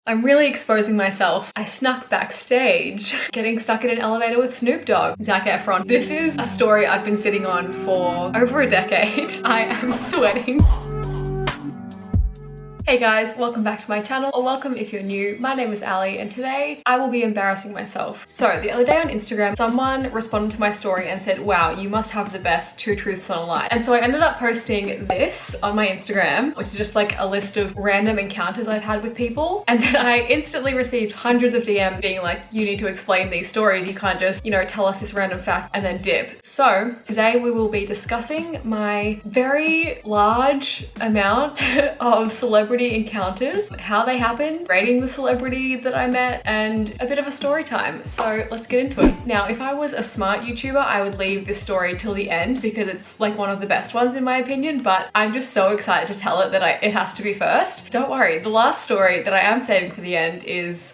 I'm really exposing myself. I snuck backstage, getting stuck in an elevator with Snoop Dogg, Zac Efron. This is a story I've been sitting on for over a decade. I am sweating. Hey guys, welcome back to my channel, or welcome if you're new. My name is Ali and today I will be embarrassing myself. So the other day on Instagram, someone responded to my story and said, wow, you must have the best 2 truths and a lie. And so I ended up posting this on my Instagram, which is just like a list of random encounters I've had with people. And then I instantly received hundreds of DMs being like, you need to explain these stories. You can't just, you know, tell us this random fact and then dip. So today we will be discussing my very large amount of celebrity encounters, how they happened, rating the celebrity that I met, and a bit of a story time. So let's get into it. Now, if I was a smart YouTuber, I would leave this story till the end because it's like one of the best ones in my opinion, but I'm just so excited to tell it that it has to be first. Don't worry, the last story that I am saving for the end is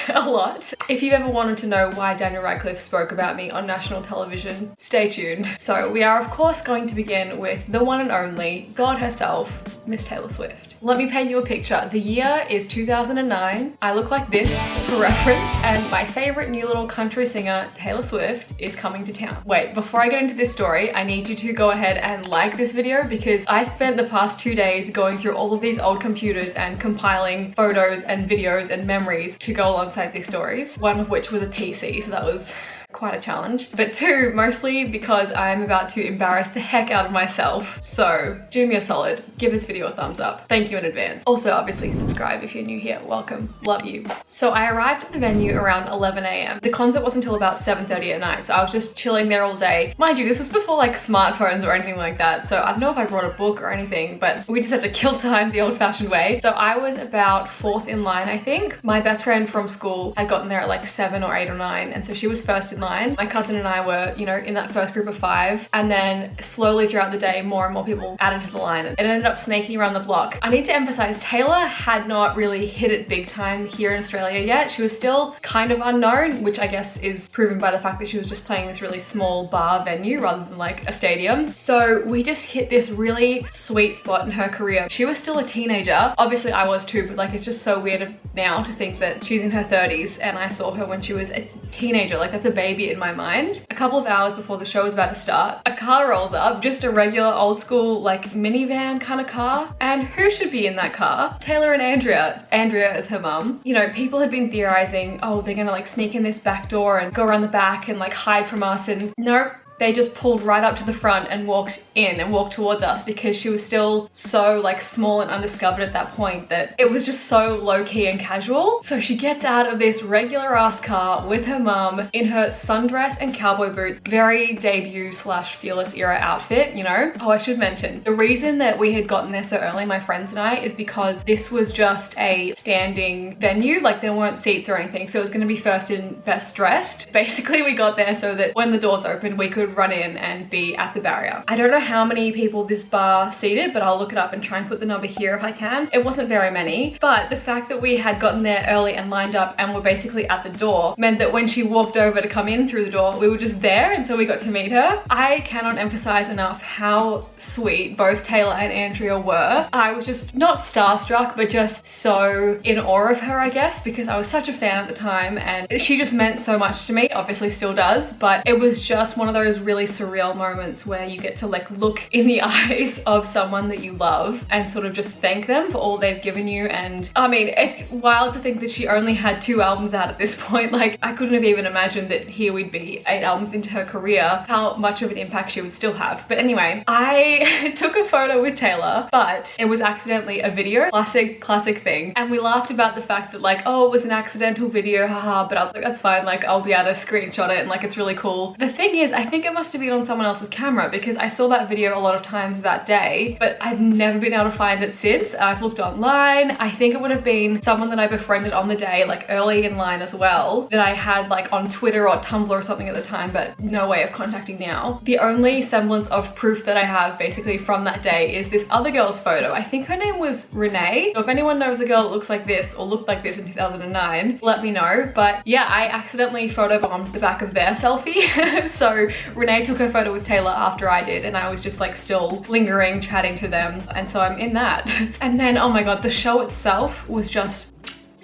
a lot. If you've ever wanted to know why Daniel Radcliffe spoke about me on national television, stay tuned. So we are of course going to begin with the one and only God herself, Miss Taylor Swift. Let me paint you a picture. The year is 2009. I look like this for reference, and my favorite new little country singer, Taylor Swift, is coming to town. Wait, before I get into this story, I need you to go ahead and like this video because I spent the past 2 days going through all of these old computers and compiling photos and videos and memories to go alongside these stories, one of which was a PC, so that was quite a challenge. But 2, mostly because I'm about to embarrass the heck out of myself. So do me a solid, give this video a thumbs up. Thank you in advance. Also, obviously subscribe if you're new here. Welcome, love you. So I arrived at the venue around 11 AM. The concert wasn't until about 7:30 at night, so I was just chilling there all day. Mind you, this was before like smartphones or anything like that, so I don't know if I brought a book or anything, but we just had to kill time the old-fashioned way. So I was about 4th in line, I think. My best friend from school had gotten there at like 7 or 8 or 9, and so she was first in line. My cousin and I were, you know, in that first group of 5, and then slowly throughout the day, more and more people added to the line. It ended up snaking around the block. I need to emphasize, Taylor had not really hit it big time here in Australia yet. She was still kind of unknown, which I guess is proven by the fact that she was just playing this really small bar venue rather than like a stadium. So we just hit this really sweet spot in her career. She was still a teenager. Obviously I was too, but like it's just so weird now to think that she's in her 30s and I saw her when she was a teenager. Like that's a baby in my mind. A couple of hours before the show was about to start, a car rolls up, just a regular old school like minivan kind of car. And who should be in that car? Taylor and Andrea. Andrea is her mum. You know, people had been theorizing, oh, they're gonna like sneak in this back door and go around the back and like hide from us, and nope. They just pulled right up to the front and walked in and walked towards us because she was still so like small and undiscovered at that point that it was just so low-key and casual. So she gets out of this regular ass car with her mum in her sundress and cowboy boots, very debut / fearless era outfit, you know. Oh, I should mention, the reason that we had gotten there so early, my friends and I, is because this was just a standing venue, like there weren't seats or anything, so it was going to be first in best dressed. Basically we got there so that when the doors opened we could run in and be at the barrier. I don't know how many people this bar seated, but I'll look it up and try and put the number here if I can. It wasn't very many, but the fact that we had gotten there early and lined up and were basically at the door meant that when she walked over to come in through the door, we were just there, and so we got to meet her. I cannot emphasize enough how sweet both Taylor and Andrea were. I was just not starstruck, but just so in awe of her, I guess, because I was such a fan at the time and she just meant so much to me, obviously still does, but it was just one of those really surreal moments where you get to like look in the eyes of someone that you love and sort of just thank them for all they've given you. And I mean, it's wild to think that she only had 2 albums out at this point. Like I couldn't have even imagined that here we'd be 8 albums into her career, how much of an impact she would still have. But anyway, I took a photo with Taylor, but it was accidentally a video. Classic thing. And we laughed about the fact that like, oh, it was an accidental video, haha, but I was like, that's fine, like I'll be able to screenshot it and like it's really cool. The thing is, I think it must have been on someone else's camera because I saw that video a lot of times that day, but I've never been able to find it since. I've looked online. I think it would have been someone that I befriended on the day, like early in line as well, that I had like on Twitter or Tumblr or something at the time, but no way of contacting now. The only semblance of proof that I have basically from that day is this other girl's photo. I think her name was Renee. So if anyone knows a girl that looks like this or looked like this in 2009, let me know. But yeah, I accidentally photobombed the back of their selfie. So Renee took her photo with Taylor after I did, and I was just like still lingering, chatting to them, and so I'm in that. And then, oh my god, the show itself was just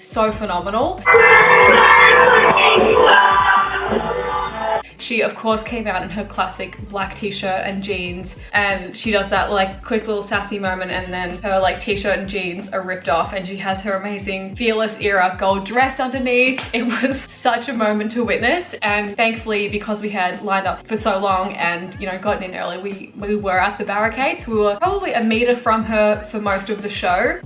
so phenomenal. She of course came out in her classic black t-shirt and jeans, and she does that like quick little sassy moment, and then her like t-shirt and jeans are ripped off, and she has her amazing Fearless era gold dress underneath. It was such a moment to witness, and thankfully, because we had lined up for so long and, you know, gotten in early, we were at the barricades. We were probably a meter from her for most of the show.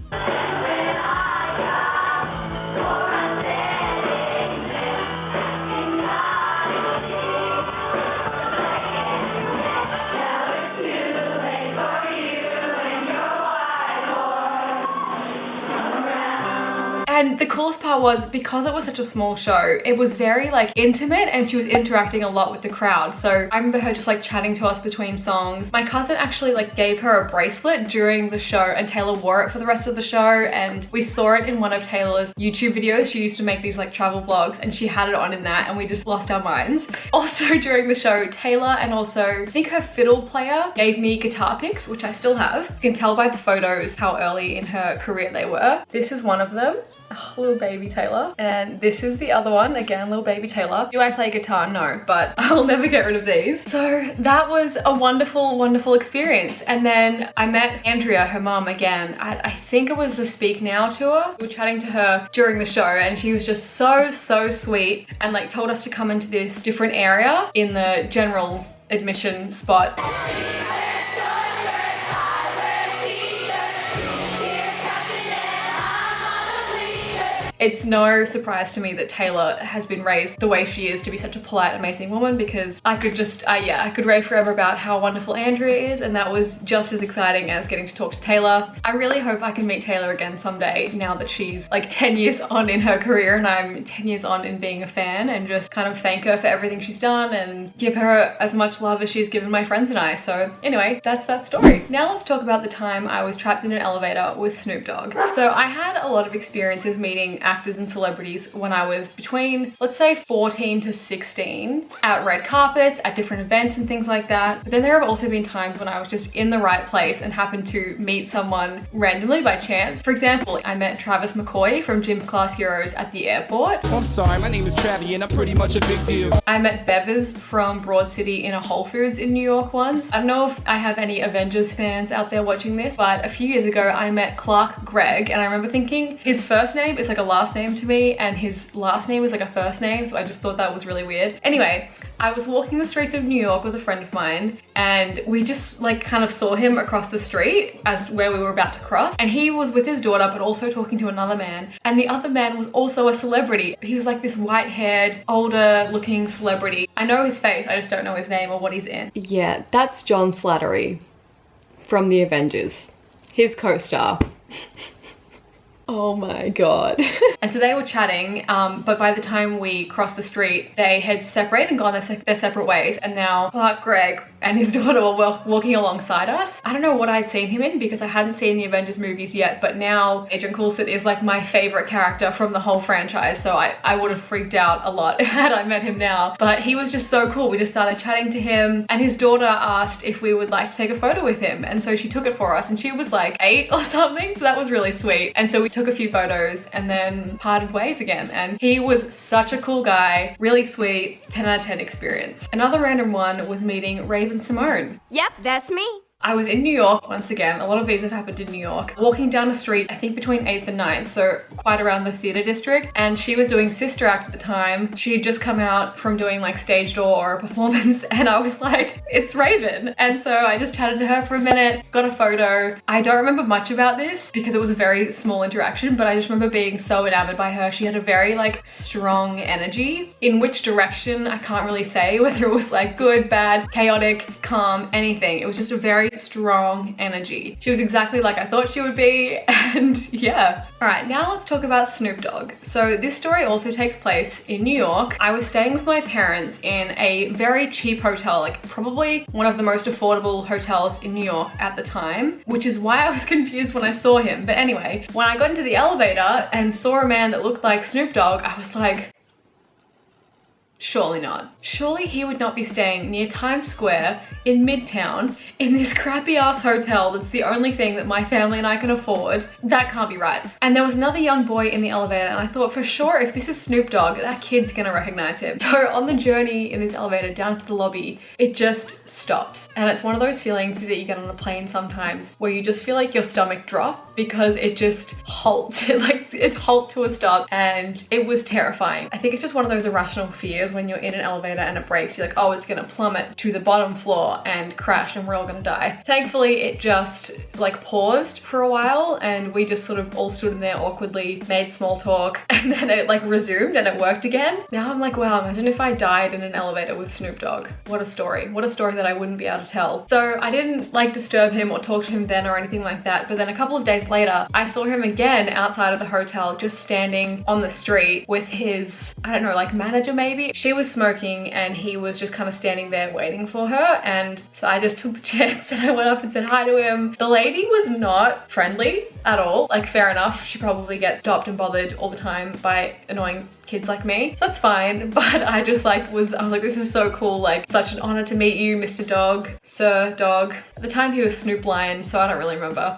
And the coolest part was, because it was such a small show, it was very like intimate, and she was interacting a lot with the crowd. So I remember her just like chatting to us between songs. My cousin actually like gave her a bracelet during the show, and Taylor wore it for the rest of the show, and we saw it in one of Taylor's YouTube videos. She used to make these like travel vlogs, and she had it on in that, and we just lost our minds. Also during the show, Taylor and also I think her fiddle player gave me guitar picks, which I still have. You can tell by the photos how early in her career they were. This is one of them. Oh, little baby Taylor, and this is the other one, again little baby Taylor. Do I play guitar? No, but I'll never get rid of these. So that was a wonderful experience. And then I met Andrea, her mom, again. I think it was the Speak Now tour. We were chatting to her during the show, and she was just so sweet, and like told us to come into this different area in the general admission spot. It's no surprise to me that Taylor has been raised the way she is to be such a polite, amazing woman, because I could just, I could rave forever about how wonderful Andrea is, and that was just as exciting as getting to talk to Taylor. I really hope I can meet Taylor again someday, now that she's like 10 years on in her career and I'm 10 years on in being a fan, and just kind of thank her for everything she's done and give her as much love as she's given my friends and I. So anyway, that's that story. Now let's talk about the time I was trapped in an elevator with Snoop Dogg. So I had a lot of experiences meeting actors and celebrities when I was between, let's say, 14 to 16, at red carpets, at different events and things like that. But then there have also been times when I was just in the right place and happened to meet someone randomly by chance. For example, I met Travis McCoy from Gym Class Heroes at the airport. I'm sorry, my name is Travi and I'm pretty much a big deal. I met Bevers from Broad City in a Whole Foods in New York once. I don't know if I have any Avengers fans out there watching this, but a few years ago I met Clark Gregg, and I remember thinking his first name is like a last name to me and his last name is like a first name, so I just thought that was really weird. Anyway, I was walking the streets of New York with a friend of mine, and we just like kind of saw him across the street as where we were about to cross, and he was with his daughter but also talking to another man, and the other man was also a celebrity. He was like this white-haired, older looking celebrity. I know his face, I just don't know his name or what he's in. Yeah, that's John Slattery from the Avengers, his co-star. Oh my god. And so they were chatting, but by the time we crossed the street, they had separated and gone their separate ways, and now Clark Gregg and his daughter were walking alongside us. I don't know what I'd seen him in because I hadn't seen the Avengers movies yet, but now Agent Coulson is like my favorite character from the whole franchise, so I would have freaked out a lot had I met him now. But he was just so cool. We just started chatting to him, and his daughter asked if we would like to take a photo with him, and so she took it for us, and she was like 8 or something, so that was really sweet. And so we took a few photos and then parted ways again, and he was such a cool guy, really sweet, 10 out of 10 experience. Another random one was meeting Raven Simone. Yep, that's me. I was in New York once again. A lot of these have happened in New York. Walking down the street, I think between 8th and 9th, so quite around the theater district, and she was doing Sister Act at the time. She had just come out from doing like stage door or a performance, and I was like, it's Raven. And so I just chatted to her for a minute, got a photo. I don't remember much about this because it was a very small interaction, but I just remember being so enamored by her. She had a very like strong energy. In which direction, I can't really say, whether it was like good, bad, chaotic, calm, anything. It was just a very strong energy. She was exactly like I thought she would be, and yeah. All right, now let's talk about Snoop Dogg. So this story also takes place in New York. I was staying with my parents in a very cheap hotel, like probably one of the most affordable hotels in New York at the time, which is why I was confused when I saw him. But anyway, when I got into the elevator and saw a man that looked like Snoop Dogg, I was like, Surely not. Surely he would not be staying near Times Square in Midtown in this crappy ass hotel that's the only thing that my family and I can afford. That can't be right. And there was another young boy in the elevator and I thought for sure if this is Snoop Dogg, that kid's gonna recognize him. So on the journey in this elevator down to the lobby, it just stops. And it's one of those feelings that you get on a plane sometimes where you just feel like your stomach drop because it just halts. It halts to a stop and it was terrifying. I think it's just one of those irrational fears when you're in an elevator and it breaks. You're like, oh, it's gonna plummet to the bottom floor and crash and we're all gonna die. Thankfully, it just like paused for a while and we just sort of all stood in there awkwardly, made small talk, and then it like resumed and it worked again. Now I'm like, wow, imagine if I died in an elevator with Snoop Dogg. What a story. What a story that I wouldn't be able to tell. So I didn't like disturb him or talk to him then or anything like that. But then a couple of days later, I saw him again outside of the hotel, just standing on the street with his, I don't know, like manager maybe. She was smoking and he was just kind of standing there waiting for her. And so I just took the chance and I went up and said hi to him. The lady was not friendly at all. Like fair enough, she probably gets stopped and bothered all the time by annoying kids like me. So that's fine. But I just like I was like, this is so cool. Like such an honor to meet you, Mr. Dogg, Sir Dogg. At the time he was Snoop Lion, so I don't really remember.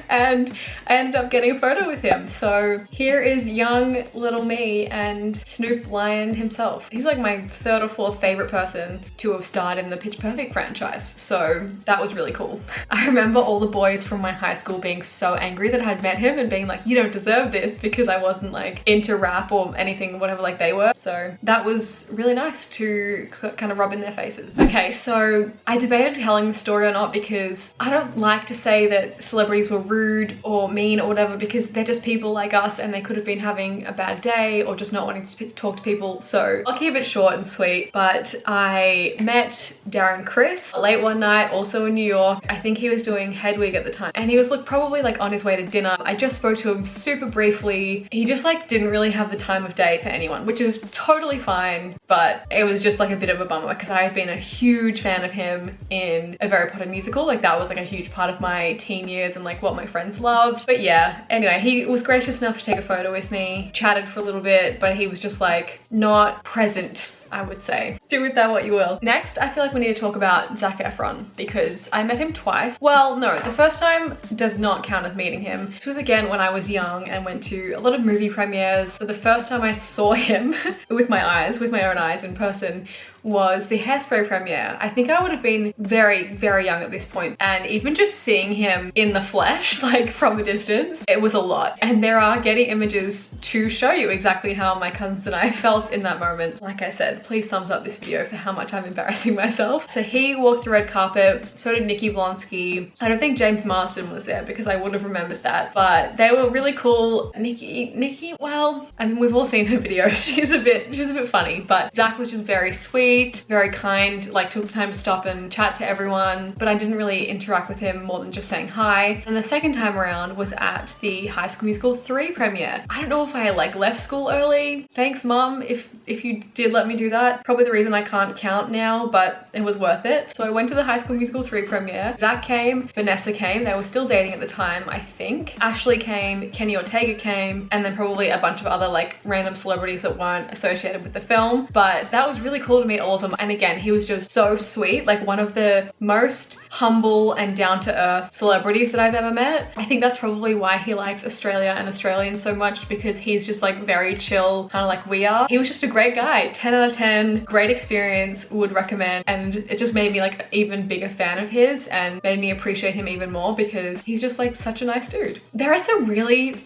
And I ended up getting a photo with him. So here is young little me and Snoop Lion himself. He's like my third or fourth favorite person to have starred in the Pitch Perfect franchise. So that was really cool. I remember all the boys from my high school being so angry that I'd met him and being like, you don't deserve this, because I wasn't like into rap or anything, whatever like they were. So that was really nice to kind of rub in their faces. Okay, so I debated telling the story or not because I don't like to say that celebrities were rude or mean or whatever, because they're just people like us and they could have been having a bad day or just not wanting to talk to people. So I'll keep it short and sweet. But I met Darren Criss late one night, also in New York. I think he was doing Hedwig at the time and he was probably like on his way to dinner. I just spoke to him super briefly. He just like didn't really have the time of day for anyone, which is totally fine, but it was just like a bit of a bummer because I had been a huge fan of him in a Harry Potter musical. Like that was like a huge part of my teen years and like what my friends loved. But yeah, anyway, he was gracious enough to take a photo with me, chatted for a little bit, but he was just like not present, I would say. Do with that what you will. Next, I feel like we need to talk about Zac Efron because I met him twice. Well, no, the first time does not count as meeting him. This was again when I was young and went to a lot of movie premieres. So the first time I saw him with my own eyes in person was the Hairspray premiere. I think I would have been very, very young at this point, and even just seeing him in the flesh, like from a distance, it was a lot. And there are Getty images to show you exactly how my cousins and I felt in that moment. Like I said, please thumbs up this video for how much I'm embarrassing myself. So he walked the red carpet, so did Nikki Blonsky. I don't think James Marsden was there because I would have remembered that, but they were really cool. Nikki, well, I mean, we've all seen her videos. She's a bit funny, but Zac was just very sweet, very kind, like took the time to stop and chat to everyone, but I didn't really interact with him more than just saying hi. And the second time around was at the High School Musical 3 premiere. I don't know if I like left school early. Thanks mom if you did let me do that. Probably the reason I can't count now, but it was worth it. So I went to the High School Musical 3 premiere. Zac came, Vanessa came, they were still dating at the time, I think. Ashley came, Kenny Ortega came, and then probably a bunch of other like random celebrities that weren't associated with the film. But that was really cool to meet all of them. And again, he was just so sweet, like one of the most humble and down-to-earth celebrities that I've ever met. I think that's probably why he likes Australia and Australians so much, because he's just like very chill, kind of like we are. He was just a great guy, 10 out of 10, great experience, would recommend. And it just made me like an even bigger fan of his and made me appreciate him even more because he's just like such a nice dude. There are some really,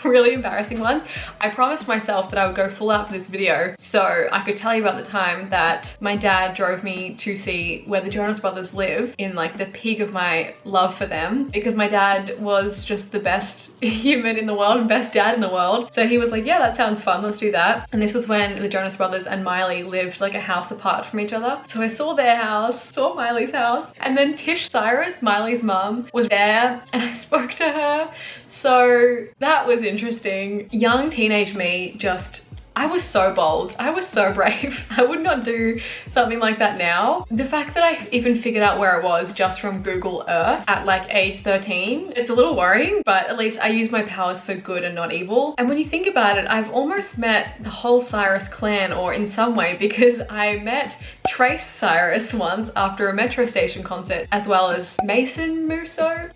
really embarrassing ones. I promised myself that I would go full out for this video so I could tell you about the time that my dad drove me to see where the Jonas Brothers live in like the peak of my love for them, because my dad was just the best human in the world and best dad in the world. So he was like, yeah, that sounds fun, let's do that. And this was when the Jonas Brothers and Miley lived like a house apart from each other. So I saw their house, saw Miley's house, and then Tish Cyrus, Miley's mum, was there and I spoke to her. So that was interesting. Young teenage me just I was so bold. I was so brave. I would not do something like that now. The fact that I even figured out where it was just from Google Earth at like age 13, it's a little worrying, but at least I use my powers for good and not evil. And when you think about it, I've almost met the whole Cyrus clan, or in some way, because I met Trace Cyrus once after a Metro Station concert, as well as Mason Musso,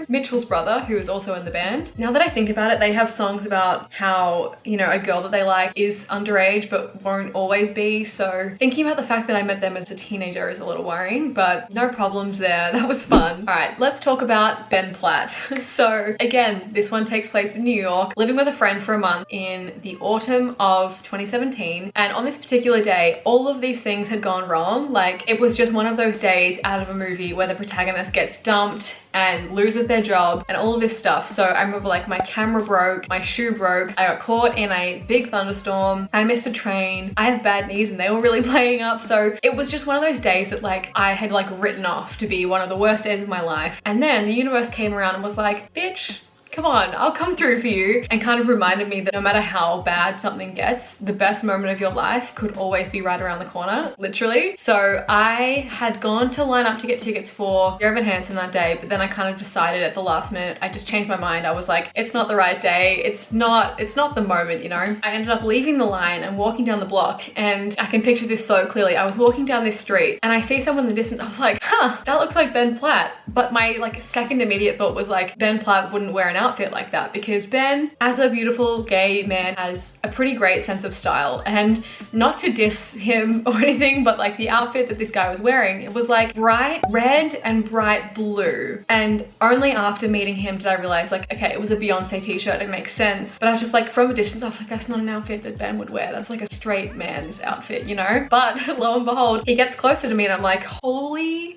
Mitchell's brother, who is also in the band. Now that I think about it, they have songs about how, you know, a girl that they like is underage but won't always be. So thinking about the fact that I met them as a teenager is a little worrying, but no problems there. That was fun. All right, let's talk about Ben Platt. So again, this one takes place in New York, living with a friend for a month in the autumn of 2017. And on this particular day, all of these things had gone wrong. Like, it was just one of those days out of a movie where the protagonist gets dumped and loses their job and all of this stuff. So I remember, like, my camera broke, my shoe broke, I got caught in a big thunderstorm, I missed a train, I have bad knees and they were really playing up. So it was just one of those days that, like, I had like written off to be one of the worst days of my life. And then the universe came around and was like, bitch, come on, I'll come through for you, and kind of reminded me that no matter how bad something gets, the best moment of your life could always be right around the corner, literally. So I had gone to line up to get tickets for Dear Evan Hansen that day, but then I kind of decided at the last minute, I just changed my mind. I was like, it's not the right day, it's not the moment, you know? I ended up leaving the line and walking down the block, and I can picture this so clearly. I was walking down this street and I see someone in the distance. I was like, huh, that looks like Ben Platt. But my like second immediate thought was like, Ben Platt wouldn't wear an outfit like that, because Ben, as a beautiful gay man, has a pretty great sense of style. And not to diss him or anything, but like the outfit that this guy was wearing, it was like bright red and bright blue. And only after meeting him did I realize, like, okay, it was a Beyonce t-shirt, it makes sense. But I was just like, from a distance, I was like, that's not an outfit that Ben would wear. That's like a straight man's outfit, you know? But lo and behold, he gets closer to me and I'm like, holy...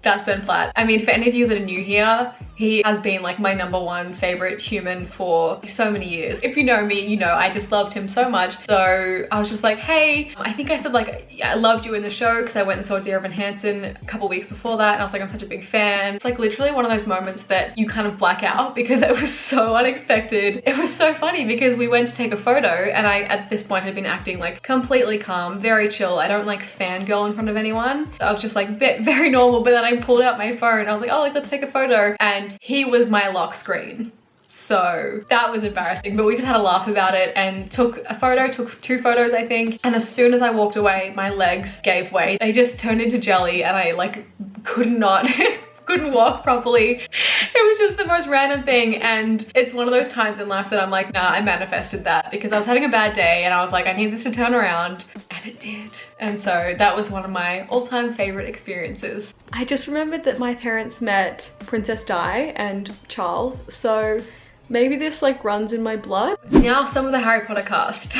That's Ben Platt. I mean, for any of you that are new here, he has been like my #1 favorite human for so many years. If you know me, you know I just loved him so much. So I was just like, hey, I think I said like, yeah, I loved you in the show, because I went and saw Dear Evan Hansen a couple weeks before that, and I was like, I'm such a big fan. It's like literally one of those moments that you kind of black out because it was so unexpected. It was so funny because we went to take a photo, and I at this point had been acting like completely calm, very chill. I don't like fangirl in front of anyone. So I was just like very normal, but then I pulled out my phone. I was like, oh, like, let's take a photo. And he was my lock screen. So that was embarrassing, but we just had a laugh about it and took a photo, took 2 photos, I think. And as soon as I walked away, my legs gave way. They just turned into jelly and I like couldn't walk properly. It was just the most random thing, and it's one of those times in life that I'm like, nah, I manifested that, because I was having a bad day and I was like, I need this to turn around, and it did. And so that was one of my all-time favorite experiences. I just remembered that my parents met Princess Di and Charles, so maybe this like runs in my blood. Now some of the Harry Potter cast.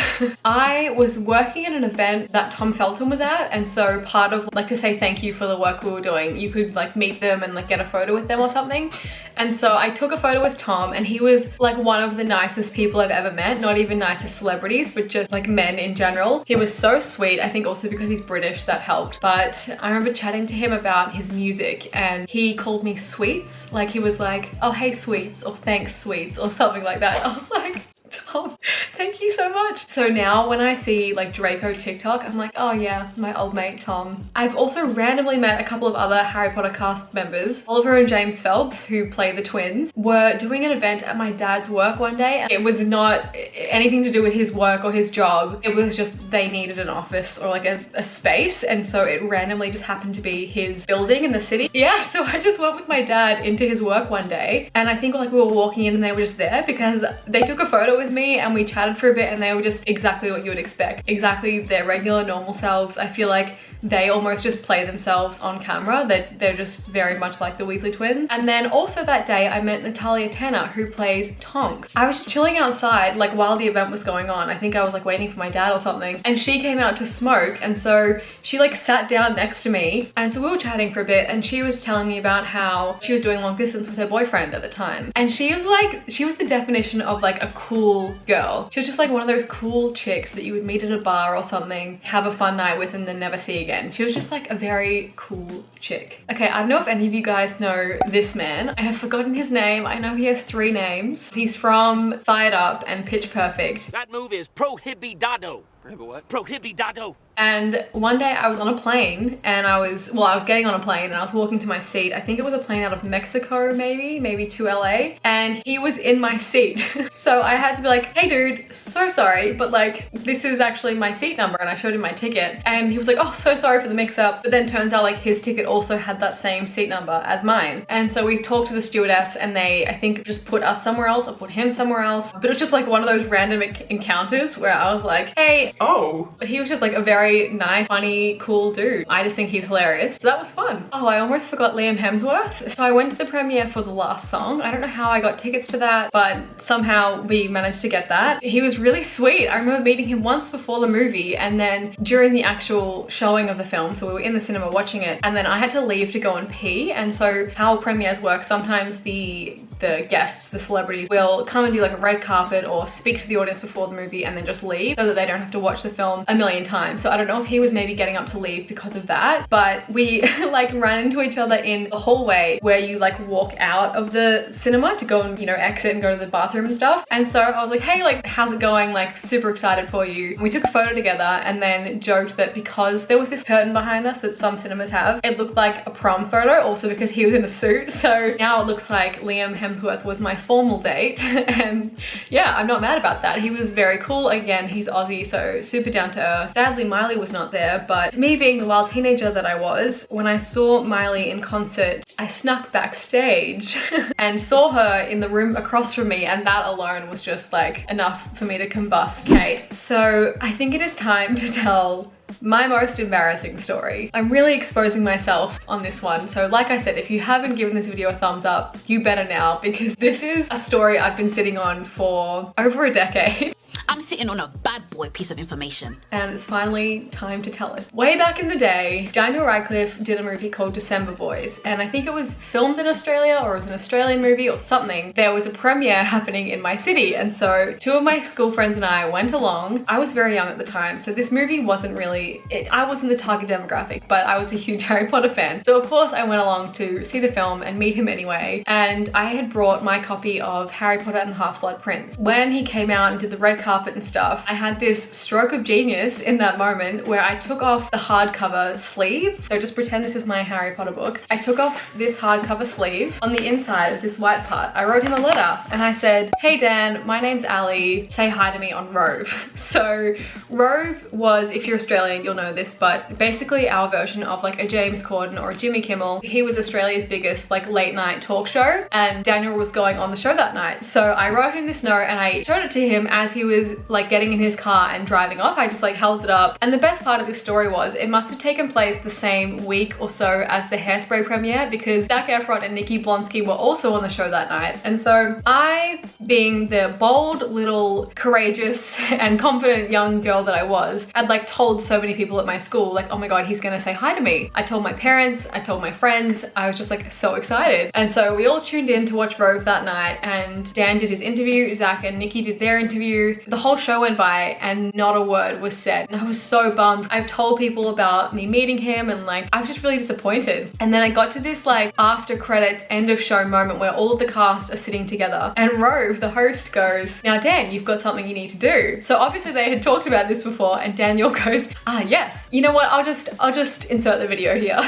I was working at an event that Tom Felton was at, and so part of like to say thank you for the work we were doing, you could like meet them and like get a photo with them or something. And so I took a photo with Tom, and he was like one of the nicest people I've ever met. Not even nicest celebrities, but just like men in general. He was so sweet. I think also because he's British, that helped. But I remember chatting to him about his music, and he called me Sweets. Like he was like, oh hey Sweets, or thanks Sweets, or something like that. I was like, Tom, thank you so much. So now when I see like Draco TikTok, I'm like, oh yeah, my old mate Tom. I've also randomly met a couple of other Harry Potter cast members. Oliver and James Phelps, who play the twins, were doing an event at my dad's work one day, and it was not anything to do with his work or his job. It was just they needed an office or like a space, and so it randomly just happened to be his building in the city. Yeah, so I just went with my dad into his work one day, and I think like we were walking in and they were just there because they took a photo with me and we chatted for a bit, and they were just exactly what you would expect. Exactly their regular normal selves. I feel like they almost just play themselves on camera. They're just very much like the Weasley twins. And then also that day I met Natalia Tanner, who plays Tonks. I was just chilling outside like while the event was going on. I think I was like waiting for my dad or something, and she came out to smoke, and so she like sat down next to me, and so we were chatting for a bit, and she was telling me about how she was doing long distance with her boyfriend at the time. And she was the definition of like a cool girl. She was just like one of those cool chicks that you would meet at a bar or something, have a fun night with, and then never see again. again. She was just like a very cool chick. Okay, I don't know if any of you guys know this man. I have forgotten his name. I know he has 3 names. He's from Fired Up and Pitch Perfect. That movie is prohibidado. What? Prohibidado. And one day I was on a plane and I was getting on a plane and I was walking to my seat. I think it was a plane out of Mexico, maybe to LA. And he was in my seat. So I had to be like, hey dude, so sorry, but like, this is actually my seat number. And I showed him my ticket and he was like, oh, so sorry for the mix up. But then turns out like his ticket also had that same seat number as mine. And so we talked to the stewardess and they, I think, just put us somewhere else or put him somewhere else. But it was just like one of those random encounters where I was like, hey, oh. But he was just like a very nice, funny, cool dude. I just think he's hilarious. So that was fun. Oh, I almost forgot Liam Hemsworth. So I went to the premiere for The Last Song. I don't know how I got tickets to that, but somehow we managed to get that. He was really sweet. I remember meeting him once before the movie and then during the actual showing of the film. So we were in the cinema watching it and then I had to leave to go and pee. And so how premieres work, sometimes the guests, the celebrities, will come and do like a red carpet or speak to the audience before the movie and then just leave so that they don't have to watch the film a million times. So I don't know if he was maybe getting up to leave because of that, but we like ran into each other in the hallway where you like walk out of the cinema to go and, you know, exit and go to the bathroom and stuff. And so I was like, hey, like, how's it going? Like, super excited for you. And we took a photo together and then joked that because there was this curtain behind us that some cinemas have, it looked like a prom photo, also because he was in a suit. So now it looks like Liam Hemsworth was my formal date. And yeah, I'm not mad about that. He was very cool. Again, he's Aussie, so super down to earth. Sadly, Miley was not there, but me being the wild teenager that I was, when I saw Miley in concert, I snuck backstage and saw her in the room across from me, and that alone was just like enough for me to combust. Okay, so I think it is time to tell my most embarrassing story. I'm really exposing myself on this one. So like I said, if you haven't given this video a thumbs up, you better now, because this is a story I've been sitting on for over a decade. I'm sitting on a bad boy piece of information. And it's finally time to tell it. Way back in the day, Daniel Radcliffe did a movie called December Boys. And I think it was filmed in Australia or it was an Australian movie or something. There was a premiere happening in my city. And so 2 of my school friends and I went along. I was very young at the time, so this movie wasn't really, I wasn't the target demographic, but I was a huge Harry Potter fan. So of course I went along to see the film and meet him anyway. And I had brought my copy of Harry Potter and the Half-Blood Prince. When he came out and did the red carpet and stuff, I had this stroke of genius in that moment where I took off the hardcover sleeve. So just pretend this is my Harry Potter book. I took off this hardcover sleeve. On the inside of this white part, I wrote him a letter and I said, hey Dan, my name's Ali, say hi to me on Rove. So Rove was, if you're Australian, you'll know this, but basically our version of like a James Corden or a Jimmy Kimmel. He was Australia's biggest like late night talk show and Daniel was going on the show that night. So I wrote him this note and I showed it to him as he was like getting in his car and driving off. I just like held it up. And the best part of this story was it must have taken place the same week or so as the Hairspray premiere, because Zac Efron and Nikki Blonsky were also on the show that night. And so I, being the bold, little, courageous and confident young girl that I was, I'd like told so many people at my school, like, oh my God, he's gonna say hi to me. I told my parents, I told my friends, I was just like so excited. And so we all tuned in to watch Rove that night and Dan did his interview, Zac and Nikki did their interview. The whole show went by and not a word was said. And I was so bummed. I've told people about me meeting him and like, I was just really disappointed. And then I got to this like after credits end of show moment where all of the cast are sitting together and Rove, the host, goes, now Dan, you've got something you need to do. So obviously they had talked about this before and Daniel goes, ah yes, you know what, I'll just insert the video here.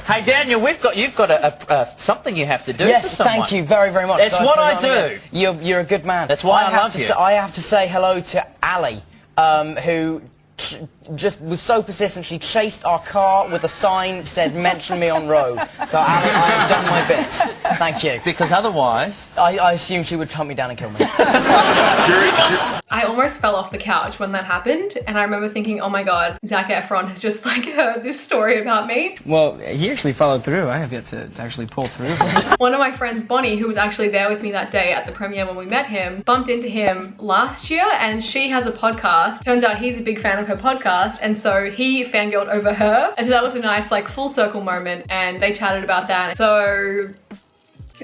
Hey Daniel, you've got a something you have to do for someone. Thank you very, very much. It's what I do. You're a good man. That's why I love you. I have to say hello to Ali, who just was so persistent. She chased our car with a sign that said, mention me on road. So Ali, I have done my bit. Thank you. Because otherwise... I assumed she would hunt me down and kill me. I almost fell off the couch when that happened, and I remember thinking, oh my God, Zac Efron has just like heard this story about me. Well, he actually followed through. I have yet to actually pull through. One of my friends, Bonnie, who was actually there with me that day at the premiere when we met him, bumped into him last year, and she has a podcast. Turns out he's a big fan of her podcast, and so he fangirled over her. And so that was a nice like full circle moment, and they chatted about that. So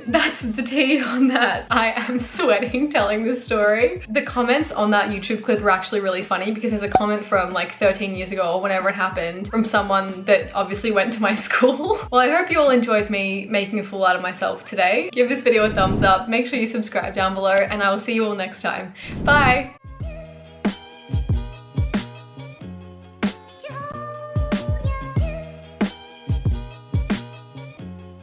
That's the tea on that. I am sweating telling this story. The comments on that YouTube clip were actually really funny because there's a comment from like 13 years ago or whenever it happened from someone that obviously went to my school. Well, I hope you all enjoyed me making a fool out of myself today. Give this video a thumbs up, make sure you subscribe down below, and I will see you all next time. Bye!